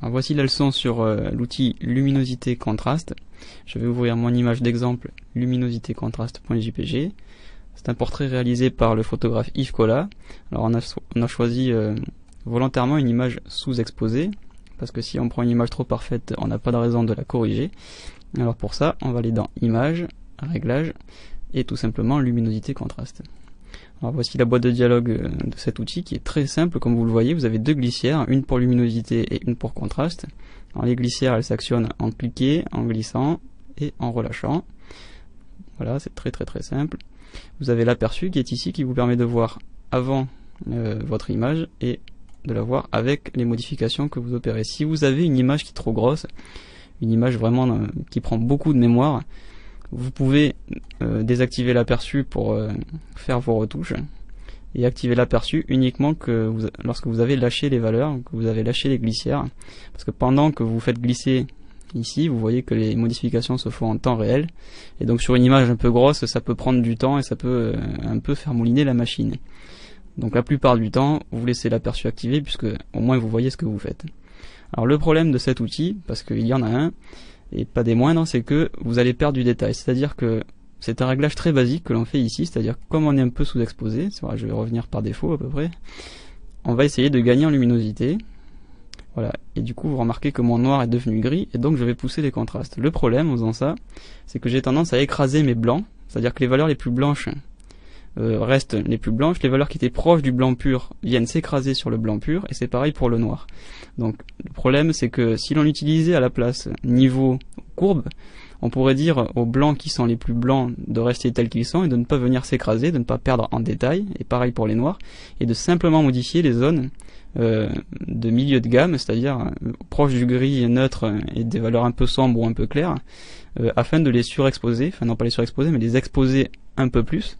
Alors voici la leçon sur l'outil luminosité contraste. Je vais ouvrir mon image d'exemple luminosité contraste.jpg. C'est un portrait réalisé par le photographe Yves Collat. Alors on a choisi volontairement une image sous-exposée, parce que si on prend une image trop parfaite, on n'a pas de raison de la corriger. Alors pour ça, on va aller dans Images, Réglages, et tout simplement Luminosité Contraste. Alors voici la boîte de dialogue de cet outil qui est très simple, comme vous le voyez. Vous avez deux glissières, une pour luminosité et une pour contraste. Alors les glissières, elles s'actionnent en cliquant, en glissant et en relâchant. Voilà, c'est très simple. Vous avez l'aperçu qui est ici, qui vous permet de voir avant votre image et de la voir avec les modifications que vous opérez. Si vous avez une image qui est trop grosse, une image vraiment qui prend beaucoup de mémoire, vous pouvez désactiver l'aperçu pour faire vos retouches et activer l'aperçu uniquement lorsque vous avez lâché les valeurs, que vous avez lâché les glissières, parce que pendant que vous faites glisser ici, vous voyez que les modifications se font en temps réel, et donc sur une image un peu grosse, ça peut prendre du temps et ça peut un peu faire mouliner la machine. Donc la plupart du temps, vous laissez l'aperçu activé, puisque au moins vous voyez ce que vous faites. Alors le problème de cet outil, parce qu'il y en a un, et pas des moindres, c'est que vous allez perdre du détail. C'est-à-dire que c'est un réglage très basique que l'on fait ici, c'est-à-dire comme on est un peu sous-exposé, c'est vrai, je vais revenir par défaut à peu près, on va essayer de gagner en luminosité. Voilà, et du coup vous remarquez que mon noir est devenu gris, et donc je vais pousser les contrastes. Le problème en faisant ça, c'est que j'ai tendance à écraser mes blancs, c'est-à-dire que les valeurs les plus blanches restent les plus blanches, les valeurs qui étaient proches du blanc pur viennent s'écraser sur le blanc pur, et c'est pareil pour le noir. Donc le problème, c'est que si l'on utilisait à la place niveau courbe, on pourrait dire aux blancs qui sont les plus blancs de rester tels qu'ils sont et de ne pas venir s'écraser, de ne pas perdre en détail, et pareil pour les noirs, et de simplement modifier les zones de milieu de gamme, c'est-à-dire proche du gris neutre et des valeurs un peu sombres ou un peu claires, afin de les surexposer, enfin non pas les surexposer, mais les exposer un peu plus,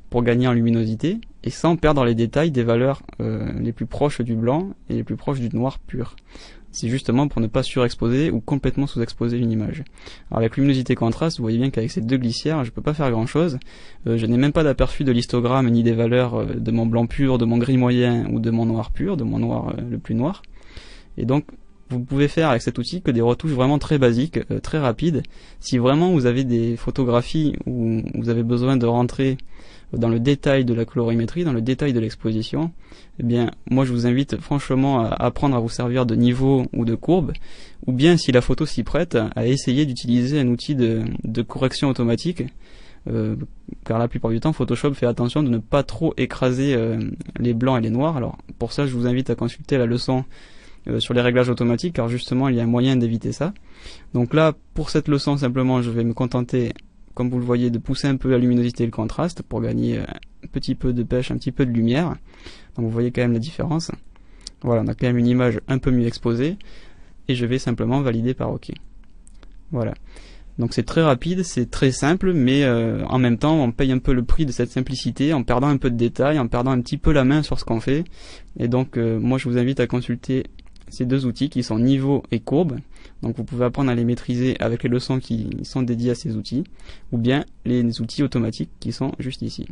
pour gagner en luminosité, et sans perdre les détails des valeurs les plus proches du blanc et les plus proches du noir pur. C'est justement pour ne pas surexposer ou complètement sous-exposer une image. Alors avec luminosité contraste, vous voyez bien qu'avec ces deux glissières, je ne peux pas faire grand chose. Je n'ai même pas d'aperçu de l'histogramme ni des valeurs de mon blanc pur, de mon gris moyen ou de mon noir pur, de mon noir le plus noir. Et donc vous pouvez faire avec cet outil que des retouches vraiment très basiques, très rapides. Si vraiment vous avez des photographies où vous avez besoin de rentrer dans le détail de la colorimétrie, dans le détail de l'exposition, eh bien moi je vous invite franchement à apprendre à vous servir de niveau ou de courbe, ou bien si la photo s'y prête, à essayer d'utiliser un outil de correction automatique, car la plupart du temps Photoshop fait attention de ne pas trop écraser les blancs et les noirs. Alors pour ça je vous invite à consulter la leçon sur les réglages automatiques, car justement il y a un moyen d'éviter ça. Donc là pour cette leçon simplement je vais me contenter, comme vous le voyez, de pousser un peu la luminosité et le contraste pour gagner un petit peu de pêche, un petit peu de lumière. Donc vous voyez quand même la différence. Voilà, on a quand même une image un peu mieux exposée, et je vais simplement valider par OK. Voilà. Donc c'est très rapide, c'est très simple, mais en même temps on paye un peu le prix de cette simplicité en perdant un peu de détails, en perdant un petit peu la main sur ce qu'on fait. Et donc moi je vous invite à consulter ces deux outils qui sont niveau et courbe. Donc vous pouvez apprendre à les maîtriser avec les leçons qui sont dédiées à ces outils, ou bien les outils automatiques qui sont juste ici.